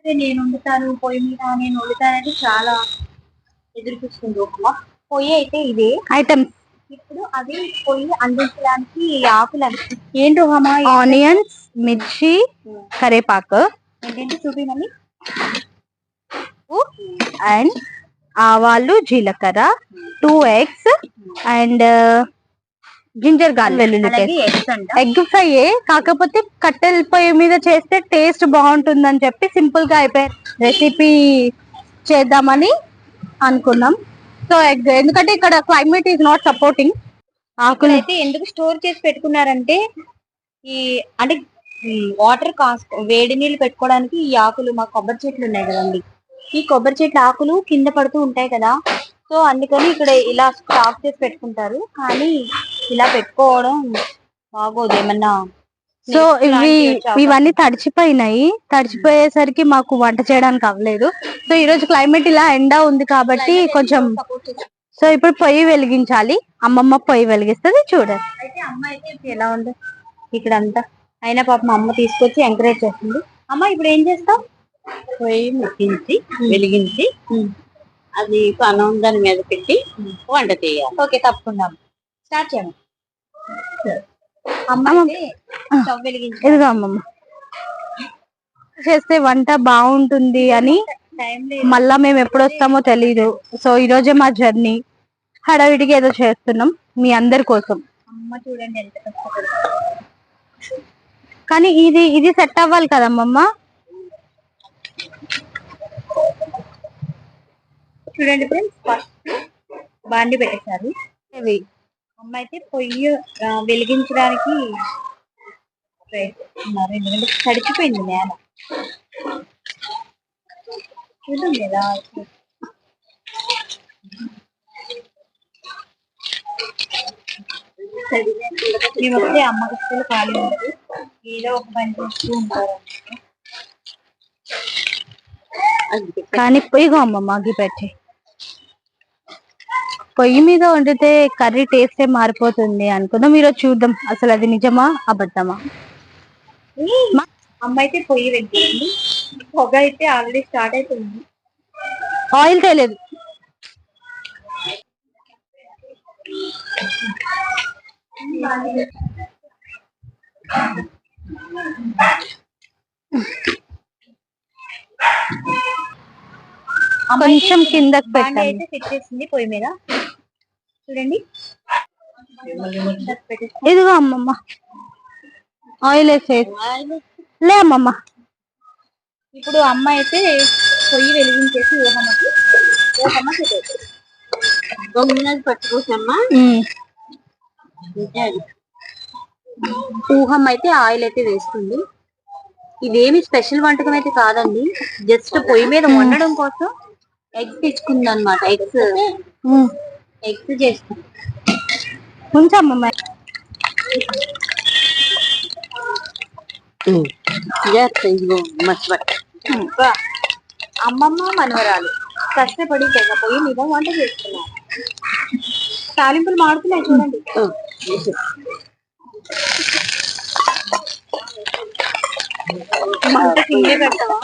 నేను వండుతాను పొయ్యి మీద, నేను వండుతానని చాలా ఎదురు చూస్తుంది ఊహమ్మ. పొయ్యి అయితే ఇదే ఐటమ్. ఇప్పుడు అది పొయ్యి అందించడానికి ఆకులు ఏంటి ఊహమ్మ? ఆనియన్స్, మిర్చి, కరేపాకు ఏంటంటే చూపిమని, అండ్ ఆవాలు, జీలకర్ర, 2 eggs అండ్ జింజర్ గార్లిక్, వెల్లుల్లి, ఎగ్ ఫ్రై. కాకపోతే కట్టెల పొయ్యి మీద చేస్తే టేస్ట్ బాగుంటుందని చెప్పి సింపుల్ గా అయిపోయి రెసిపీ చేద్దామని అనుకున్నాం. సో ఎగ్, ఎందుకంటే ఇక్కడ క్లైమేట్ ఈజ్ నాట్ సపోర్టింగ్. ఆకులు అయితే ఎందుకు స్టోర్ చేసి పెట్టుకున్నారంటే, ఈ అంటే వాటర్ వేడి నీళ్ళు పెట్టుకోవడానికి ఈ ఆకులు, మా కొబ్బరి చెట్లు ఉన్నాయి కదండి, ఈ కొబ్బరి చెట్ల ఆకులు కింద పడుతూ ఉంటాయి కదా, సో అందుకని ఇక్కడ ఇలా స్టాక్ చేసి పెట్టుకుంటారు. కానీ ఇలా పెట్టుకోవడం బాగోదు ఏమన్నా. సో ఇవన్నీ తడిచిపోయినాయి. తడిచిపోయేసరికి మాకు వంట చేయడానికి అవ్వలేదు. సో ఈ రోజు క్లైమేట్ ఇలా ఎండా ఉంది కాబట్టి కొంచెం. సో ఇప్పుడు పొయ్యి వెలిగించాలి. అమ్మమ్మ పొయ్యి వెలిగిస్తుంది, చూడండి. అయితే అమ్మ అయితే ఎలా ఉంది ఇక్కడ అంతా. అయినా పాపం అమ్మ తీసుకొచ్చి ఎంకరేజ్ చేస్తుంది. అమ్మ ఇప్పుడు ఏం చేస్తాం? పొయ్యి ముట్టించి వెలిగించి అది పనం దాని మీద పెట్టి వంట చేయాలి. ఓకే, తప్పకుండా స్టార్ట్ చేయండి. అమ్మ స్టవ్ వెలిగించి, ఇదిగో అమ్మమ్మ చేస్తే వంట బాగుంటుంది అని. మళ్ళా మేము ఎప్పుడు వస్తామో తెలీదు. సో ఈ రోజే మా జర్నీ. హడావిడిగా ఏదో చేస్తున్నాం మీ అందరి కోసం. అమ్మ చూడండి ఎంత కష్టపడుతుంది. కానీ ఇది సెట్ అవ్వాలి కదమ్మమ్మ. చూడండి ఫ్రెండ్స్, ఫస్ట్ బాండి పెట్టేశారు. అమ్మ అయితే పొయ్యి వెలిగించడానికి ఉన్నారు, ఎందుకంటే తడిచిపోయింది నేల. చూడండి కదా, మేము వస్తే అమ్మ కష్టాలు ఖాళీ ఉండదు, ఏదో ఒక పని చేస్తూ ఉంటారు. కానీ పొయ్యిగా అమ్మమ్మ అగ్గి పెట్టి పొయ్యి మీద వండితే కర్రీ టేస్టే మారిపోతుంది అనుకుందాం. ఈరోజు చూద్దాం అసలు అది నిజమా అబద్ధమా. అమ్మ అయితే పొయ్యి వెళ్తుంది, పొగ అయితే ఆల్రెడీ స్టార్ట్ అయిపోయింది. ఆయిల్ తేలేదు. కొంచెం కిందకి పెట్టండి. అయితే సెట్ చేసింది పొయ్యి మీద, చూడండి. ఇదిగో అమ్మమ్మ ఆయిల్ వేసేది లే అమ్మమ్మ. ఇప్పుడు అమ్మ అయితే పొయ్యి వెలిగించేసి ఊహమ్మ పట్టుకోసమ్మా. ఊహమ్మ అయితే ఆయిల్ అయితే వేస్తుంది. ఇదేమి స్పెషల్ వంటకం అయితే కాదండి, జస్ట్ పొయ్యి మీద వండడం కోసం ఎగ్స్ తెచ్చుకుంది అనమాట. ఎగ్స్ చేస్తాం. ఉంచమ్మమ్మ. అమ్మమ్మ మనవరాలు కష్టపడి తెగ పొయ్యి మీద వంట చేస్తున్నారు. తాలింపులు మాడుతున్నాయి చూడండి. మంట కిందే పెడతావా?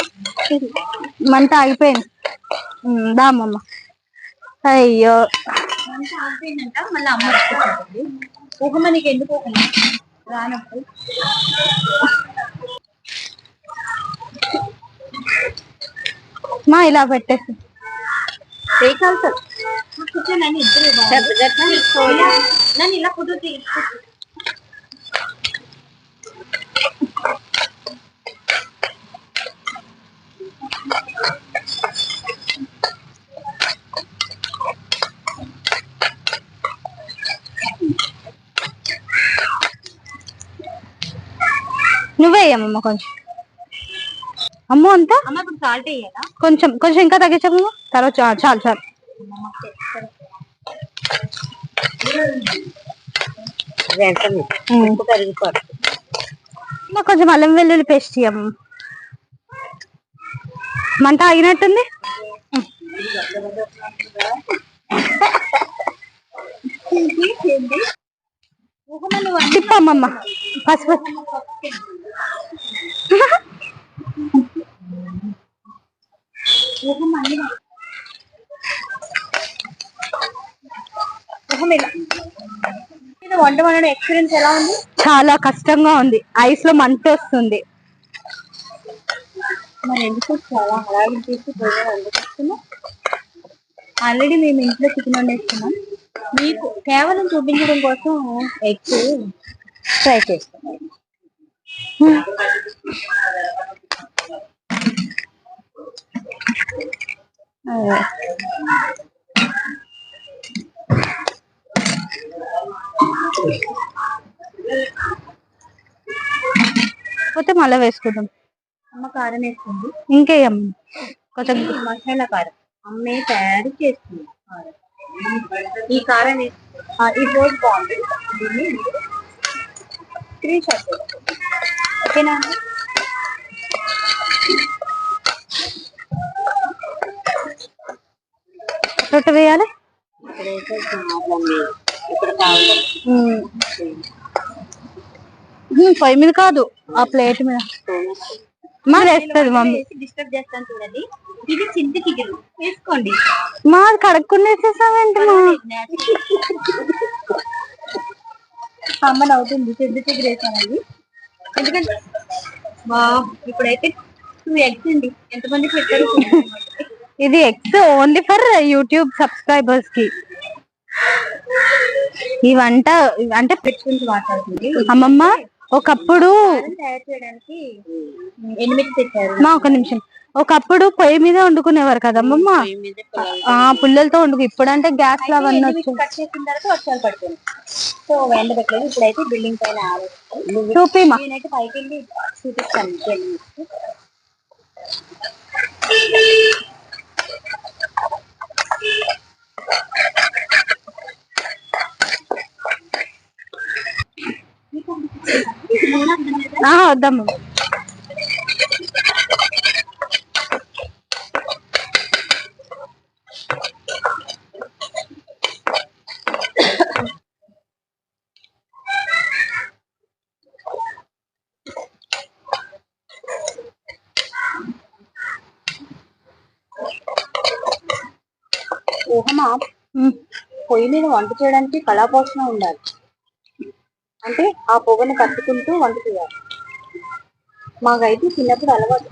మంట అయిపోయింది. దా అమ్మమ్మ. అయ్యో మంట ఆగిపోయిందంట. మళ్ళీ అమ్మ వచ్చి ఊహమ్మ నీకు ఎందుకు రానప్పుడు మా ఇలా పెట్టేసి కూర్చొని ఇద్దరు నన్ను ఇలా ఫోటో నువ్వే అమ్మమ్మ కొంచెం. అమ్మో అంతా సాల్ట్ వేయాలా? కొంచెం కొంచెం ఇంకా తగ్గించమ్మా. తర్వాత చాలు చాలు. కొంచెం అల్లం వెల్లుల్లి పేస్ట్ ఇయ్యమ్మ. మంట ఆగినట్టుంది. తిప్పమ్మమ్మ. పసుపు వంట వండడం ఎక్స్పీరియన్స్ ఎలా ఉంది? చాలా కష్టంగా ఉంది, ఐస్ లో మంట వస్తుంది. మరి ఎందుకు చాలా హడావిడి చేసి వండుకొస్తున్నాం? ఆల్రెడీ మేము ఇంట్లో చికెన్ వండేస్తున్నాం, మీకు కేవలం చూపించడం కోసం ఎగ్స్ ఫ్రై చేస్తున్నాం. పోతే మళ్ళీ వేసుకుందాం. అమ్మ కారం వేస్తుంది, ఇంకేం కొంచెం మసాలా కారం అమ్మే తయారు చేస్తుంది. ఈ కారం ఈ రోజు బాగుంది, స్క్రీన్ షాట్ ఓకేనా? రొట్టె వేయాలి. పొయ్యి మీద కాదు, ఆ ప్లేట్ మీద వేస్తుంది మమ్మీ. డిస్టర్బ్ చేస్తాను చూడండి. ఇది చింత చికెన్ వేసుకోండి. మాది కడుక్కుని వేసేసావేంటి? అమ్మ నవ్వుతుంది, చింత చికెన్ వేసానండి. ఎందుకంటే ఇప్పుడైతే 2 eggs అండి, ఎంతమందికి పెట్టారు? ఇది eggs only for YouTube subscribers కి. ఈ వంట అంటే పెట్టుకుని మాట్లాడుతుంది. అమ్మమ్మ ఒకప్పుడు తయారు చేయడానికి 8 తెచ్చారు. ఒక నిమిషం, ఒకప్పుడు పొయ్యి మీద వండుకునేవారు కదమ్మమ్మ, పుల్లలతో వండుకు. ఇప్పుడు అంటే గ్యాస్ లో అవన్నీ వచ్చి కట్ చేసిన తర్వాత వర్షాలు పడుతుంది, సో ఎండ పెట్టలేదు. ఇప్పుడైతే బిల్డింగ్ పైన చూపిమా, నేనైతే పైకి వెళ్ళి చూపిస్తాను. వద్దమ్మ. ఊహమా, పొయ్యి మీద వంట చేయడానికి కళాపోషణ ఉండాలి. అంటే ఆ పొగను కట్టుకుంటూ వంట చేయాలి. మాకైతే చిన్నప్పుడు అలవాటు.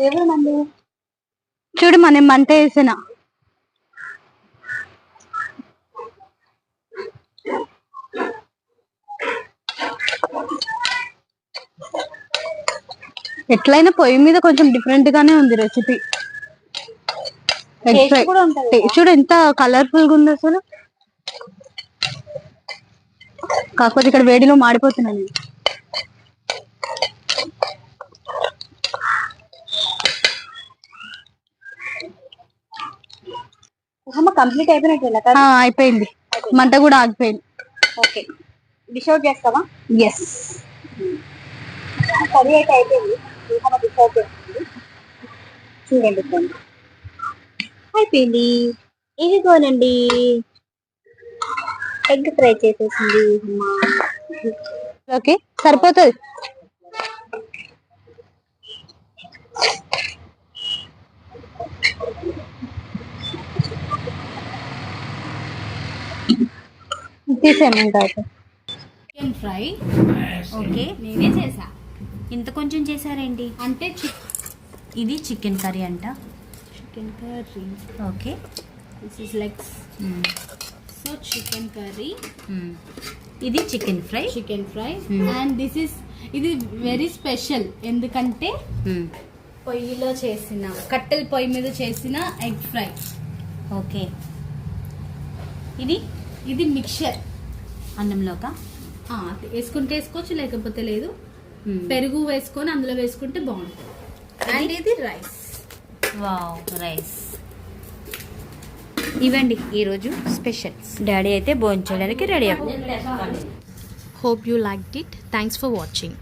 ఏమేమండి చూడు, మనం మంట వేసిన ఎట్లయినా పొయ్యి మీద కొంచెం డిఫరెంట్ గానే ఉంది రెసిపీ. చూడు ఎంత కలర్ఫుల్ గా ఉంది అసలు. కాకపోతే ఇక్కడ వేడిలో మాడిపోతున్నాను. కంప్లీట్ అయిపోయినట్టు అయిపోయింది, మంట కూడా ఆగిపోయింది. ఓకే, డిష్ అవుట్ చేస్తావా? ఎస్, కర్రీ అయితే అయిపోయింది. డిష్ అవుట్ చేస్తుంది, చూడండి. అయిపోయింది, ఇదిగోనండి ఎగ్ ఫ్రై చేసేసింది. ఓకే, సరిపోతుంది. తీసేయమంటారు. చికెన్ ఫ్రై ఓకే, నేనే చేసా. ఇంత కొంచెం చేశారేంటి అంటే ఇది చికెన్ కర్రీ అంట. Chicken curry okay, this is legs. So chicken curry, ఇది chicken fry. And this is, ఇది వెరీ స్పెషల్. ఎందుకంటే పొయ్యిలో చేసిన, కట్టెల పొయ్యి మీద చేసిన ఎగ్ ఫ్రై. ఓకే, ఇది మిక్చర్. అన్నంలోకా వేసుకుంటే వేసుకోవచ్చు, లేకపోతే లేదు. పెరుగు వేసుకొని అందులో వేసుకుంటే బాగుంటుంది. అండ్ ఇది రైస్. Wow, rice. ఇవండి ఈరోజు స్పెషల్స్. డాడీ అయితే భోంచేయడానికి రెడీ అవుతుంది. Hope you liked it. Thanks for watching.